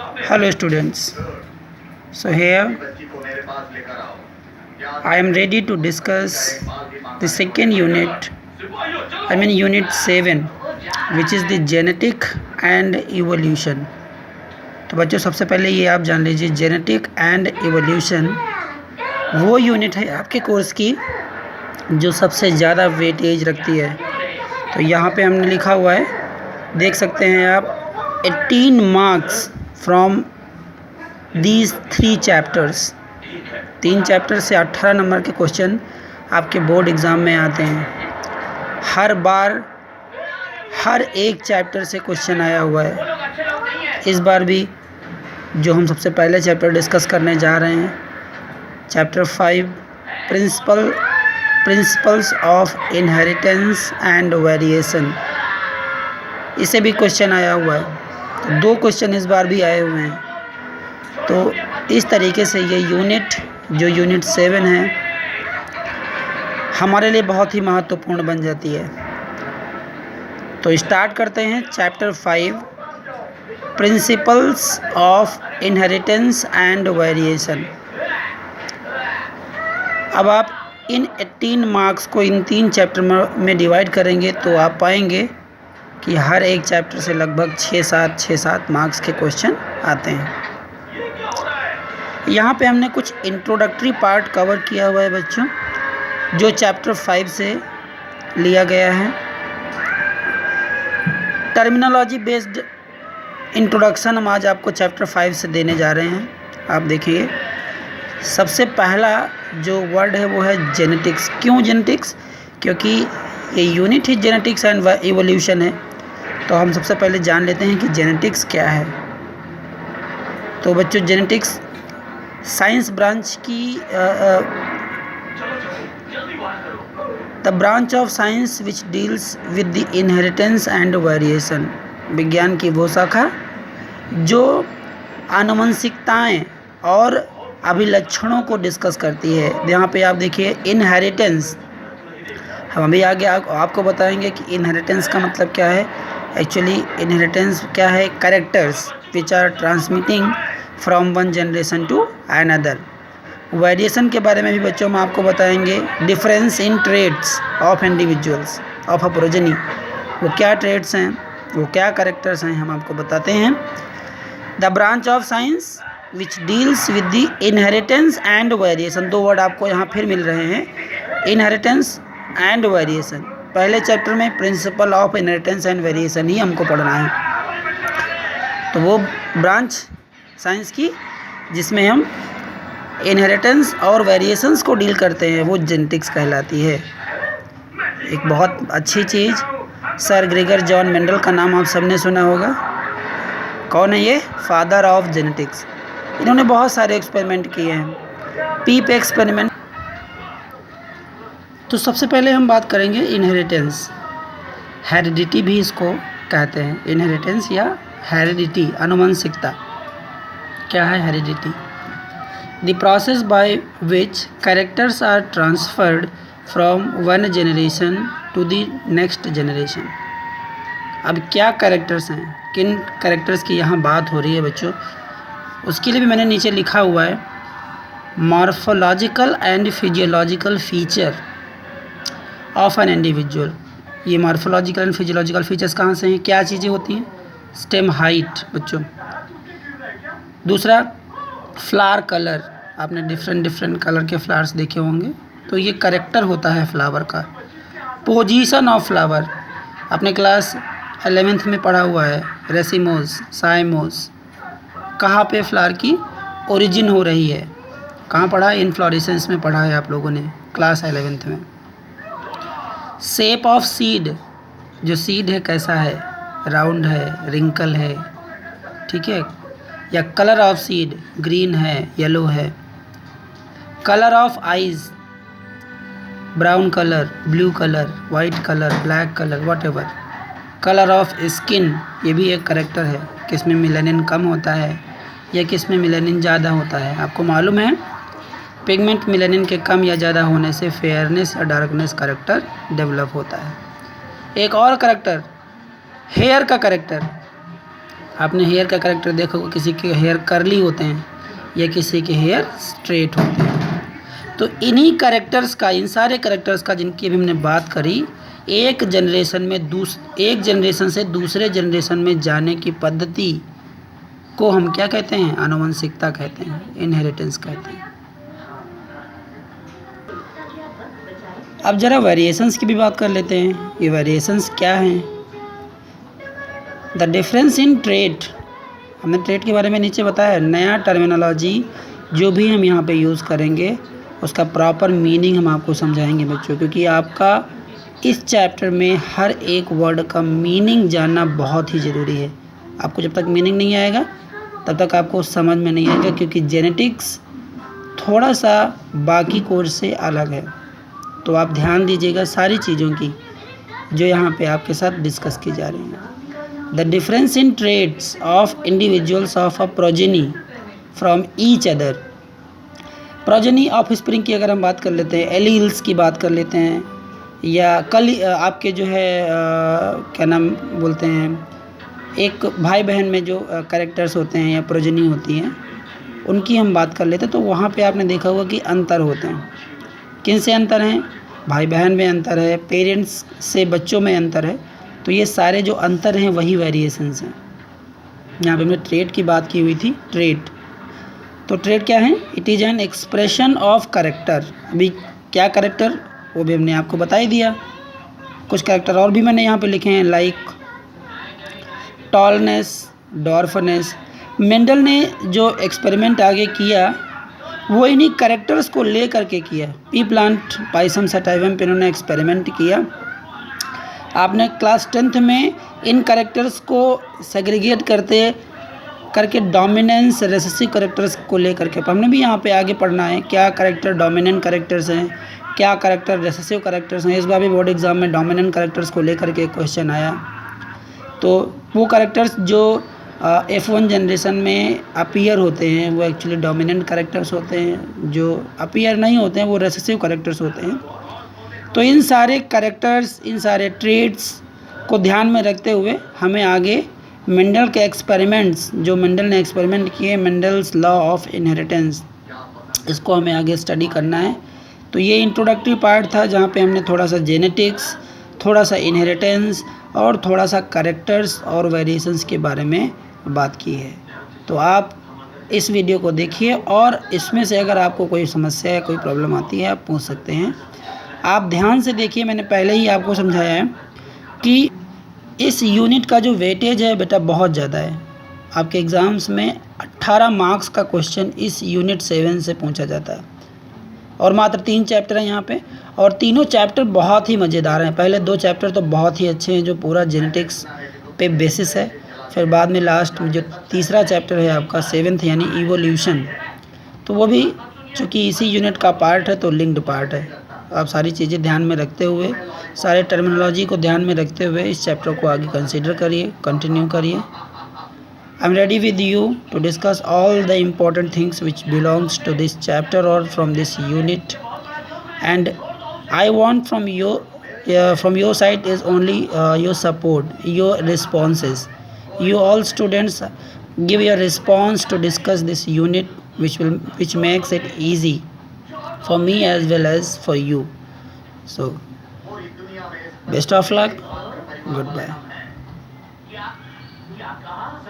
Hello students. So here I am ready to discuss the second unit, unit 7, which is the genetic and evolution. तो बच्चों सबसे पहले ये आप जान लीजिए, जेनेटिक एंड एवोल्यूशन वो यूनिट है आपके कोर्स की जो सबसे ज़्यादा वेटेज रखती है। तो यहाँ पे हमने लिखा हुआ है, देख सकते हैं आप, 18 marks from these 3 chapters. 3 chapter से 18 नंबर के क्वेश्चन आपके बोर्ड एग्ज़ाम में आते हैं। हर बार हर एक चैप्टर से क्वेश्चन आया हुआ है। इस बार भी जो हम सबसे पहले चैप्टर डिस्कस करने जा रहे हैं, chapter 5, principles of inheritance and variation, इसे भी क्वेश्चन आया हुआ है। तो 2 क्वेश्चन इस बार भी आए हुए हैं। तो इस तरीके से ये यूनिट जो यूनिट 7 है हमारे लिए बहुत ही महत्वपूर्ण बन जाती है। तो स्टार्ट करते हैं chapter 5, principles of inheritance and variation. अब आप इन 18 मार्क्स को इन 3 चैप्टर में डिवाइड करेंगे तो आप पाएंगे कि हर एक चैप्टर से लगभग 6-7 मार्क्स के क्वेश्चन आते हैं। यहाँ पे हमने कुछ इंट्रोडक्टरी पार्ट कवर किया हुआ है बच्चों, जो चैप्टर 5 से लिया गया है। टर्मिनोलॉजी बेस्ड इंट्रोडक्शन हम आज आपको चैप्टर 5 से देने जा रहे हैं। आप देखिए, सबसे पहला जो वर्ड है वो है जेनेटिक्स। क्यों जेनेटिक्स? क्योंकि ये unit he genetics and evolution है। तो हम सबसे पहले जान लेते हैं कि जेनेटिक्स क्या है। तो बच्चों, जेनेटिक्स साइंस ब्रांच की the branch of science which deals with the inheritance and variation, विज्ञान की वो शाखा जो आनुवंशिकताएं और अभिलक्षणों को डिस्कस करती है। यहाँ पे आप देखिए इनहेरिटेंस, हम अभी आगे आपको बताएंगे कि इनहेरिटेंस का मतलब क्या है। एक्चुअली इनहेरिटेंस क्या है? Characters which are transmitting from one generation to another. Variation के बारे में भी बच्चों हम आपको बताएंगे, difference in traits of individuals of a progeny, वो क्या ट्रेड्स हैं, वो क्या कैरेक्टर्स हैं, हम आपको बताते हैं। The branch of science which deals with the inheritance and variation, 2 word आपको यहाँ फिर मिल रहे हैं, इनहेरिटेंस एंड वेरिएशन। पहले चैप्टर में principle of inheritance and variation ही हमको पढ़ना है। तो वो ब्रांच साइंस की जिसमें हम इनहेरिटेंस और वेरिएशंस को डील करते हैं वो जेनेटिक्स कहलाती है। एक बहुत अच्छी चीज़, सर ग्रेगर जॉन मेंडल का नाम आप सबने सुना होगा। कौन है ये? Father of genetics. इन्होंने बहुत सारे एक्सपेरिमेंट किए हैं, पीप एक्सपेरिमेंट। तो सबसे पहले हम बात करेंगे इनहेरिटेंस। हेरिडिटी भी इसको कहते हैं, इनहेरिटेंस या हेरिडिटी, आनुवंशिकता। क्या है heredity? The process by which characters are transferred from one generation to the next generation. अब क्या कैरेक्टर्स हैं, किन कैरेक्टर्स की यहाँ बात हो रही है बच्चों, उसके लिए भी मैंने नीचे लिखा हुआ है, morphological and physiological feature of an individual. ये मॉर्फोलॉजिकल एंड फिजियोलॉजिकल फीचर्स कहाँ से हैं, क्या चीज़ें होती हैं? स्टेम हाइट बच्चों। दूसरा, फ्लावर कलर, आपने डिफरेंट कलर के फ्लावर्स देखे होंगे, तो ये कैरेक्टर होता है फ्लावर का। पोजीशन ऑफ फ्लावर, आपने क्लास 11th में पढ़ा हुआ है, रेसिमोस, साइमोस, कहाँ पे फ्लावर की ओरिजिन हो रही है, कहाँ पढ़ा है? इनफ्लोरेसेंस में पढ़ा है आप लोगों ने क्लास 11th में। शेप ऑफ सीड, जो सीड है कैसा है, राउंड है, रिंकल है, ठीक है, या कलर ऑफ सीड, ग्रीन है, येलो है। Colour of eyes, brown colour, blue colour, white colour, black colour, whatever. Colour of skin, ये भी एक कैरेक्टर है, किस में मेलानिन कम होता है या किस में मेलानिन ज़्यादा होता है। आपको मालूम है पिगमेंट मेलानिन के कम या ज़्यादा होने से फेयरनेस या डार्कनेस कैरेक्टर डेवलप होता है। एक और कैरेक्टर, हेयर का कैरेक्टर, आपने हेयर का कैरेक्टर देखा होगा, किसी के हेयर कर्ली होते हैं या किसी के हेयर स्ट्रेट होते हैं। तो इन्हीं कैरेक्टर्स का, इन सारे कैरेक्टर्स का जिनकी अभी हमने बात करी, एक जनरेशन से दूसरे जनरेशन में जाने की पद्धति को हम क्या कहते हैं? आनुवंशिकता कहते हैं, इनहेरिटेंस कहते हैं। अब ज़रा वेरिएशंस की भी बात कर लेते हैं। ये वेरिएशंस क्या हैं? द डिफरेंस इन ट्रेट, हमने ट्रेट के बारे में नीचे बताया। नया टर्मिनोलॉजी जो भी हम यहाँ पे यूज़ करेंगे उसका प्रॉपर मीनिंग हम आपको समझाएंगे बच्चों, क्योंकि आपका इस चैप्टर में हर एक वर्ड का मीनिंग जानना बहुत ही ज़रूरी है। आपको जब तक मीनिंग नहीं आएगा तब तक आपको समझ में नहीं आएगा, क्योंकि जेनेटिक्स थोड़ा सा बाकी कोर्स से अलग है। तो आप ध्यान दीजिएगा सारी चीज़ों की जो यहाँ पे आपके साथ डिस्कस की जा रही हैं। The difference in traits of individuals of a progeny from each other. Progeny offspring की अगर हम बात कर लेते हैं, एलील्स की बात कर लेते हैं, या आपके जो है क्या नाम बोलते हैं, एक भाई बहन में जो कैरेक्टर्स होते हैं या प्रोजेनी होती हैं, उनकी हम बात कर लेते हैं, तो वहाँ पे आपने देखा होगा कि अंतर होते हैं। किन से अंतर हैं? भाई बहन में अंतर है, पेरेंट्स से बच्चों में अंतर है। तो ये सारे जो अंतर हैं वही वेरिएशंस हैं। यहाँ पे हमने ट्रेट की बात की हुई थी। ट्रेट, तो ट्रेट क्या है? It is an expression of character. अभी क्या कैरेक्टर, वो भी हमने आपको बता ही दिया। कुछ कैरेक्टर और भी मैंने यहाँ पे लिखे हैं, लाइक टॉलनेस, डॉर्फनेस। मेंडल ने जो एक्सपेरिमेंट आगे किया वो इन्हीं कैरेक्टर्स को ले करके किया। पी प्लांट पाइसम सटाइवम पे इन्होंने एक्सपेरिमेंट किया। आपने क्लास 10th में इन कैरेक्टर्स को सेग्रीगेट करके डोमिनेंस रेसेसिव कैरेक्टर्स को ले करके हमने भी यहाँ पे आगे पढ़ना है, क्या कैरेक्टर डोमिनेंट कैरेक्टर्स हैं, क्या कैरेक्टर रेसेसिव कैरेक्टर्स हैं। इस बार भी बोर्ड एग्जाम में डोमिनेंट कैरेक्टर्स को ले करके क्वेश्चन आया। तो वो कैरेक्टर्स जो F1 जनरेशन में अपीयर होते हैं वो एक्चुअली डोमिनेंट कैरेक्टर्स होते हैं, जो अपीयर नहीं होते हैं वो रेसेसिव कैरेक्टर्स होते हैं। तो इन सारे कैरेक्टर्स, इन सारे ट्रेड्स को ध्यान में रखते हुए हमें आगे मेंडल के एक्सपेरिमेंट्स, जो मेंडल ने एक्सपेरिमेंट किए, मेंडल्स लॉ ऑफ इनहेरिटेंस, इसको हमें आगे स्टडी करना है। तो ये इंट्रोडक्टरी पार्ट था जहाँ पे हमने थोड़ा सा जेनेटिक्स, थोड़ा सा इनहेरिटेंस और थोड़ा सा कैरेक्टर्स और वेरिएशंस के बारे में बात की है। तो आप इस वीडियो को देखिए और इसमें से अगर आपको कोई समस्या या कोई प्रॉब्लम आती है आप पूछ सकते हैं। आप ध्यान से देखिए, मैंने पहले ही आपको समझाया है कि इस यूनिट का जो वेटेज है बेटा बहुत ज़्यादा है। आपके एग्ज़ाम्स में 18 मार्क्स का क्वेश्चन इस यूनिट 7 से पूछा जाता है और मात्र 3 चैप्टर हैं यहाँ पे, और तीनों चैप्टर बहुत ही मज़ेदार हैं। पहले 2 चैप्टर तो बहुत ही अच्छे हैं जो पूरा जेनेटिक्स पे बेसिस है, फिर बाद में लास्ट में जो तीसरा चैप्टर है आपका 7th यानी इवोल्यूशन, तो वो भी चूँकि इसी यूनिट का पार्ट है तो लिंक्ड पार्ट है। आप सारी चीज़ें ध्यान में रखते हुए, सारे टर्मिनोलॉजी को ध्यान में रखते हुए इस चैप्टर को आगे कंसिडर करिए, कंटिन्यू करिए। I am ready with you to discuss all the important things which belongs to this chapter और from this unit, and I want from your side is only your support, your responses. You all students give your response to discuss this unit, which makes it easy for me as well as for you. So best of luck. Goodbye.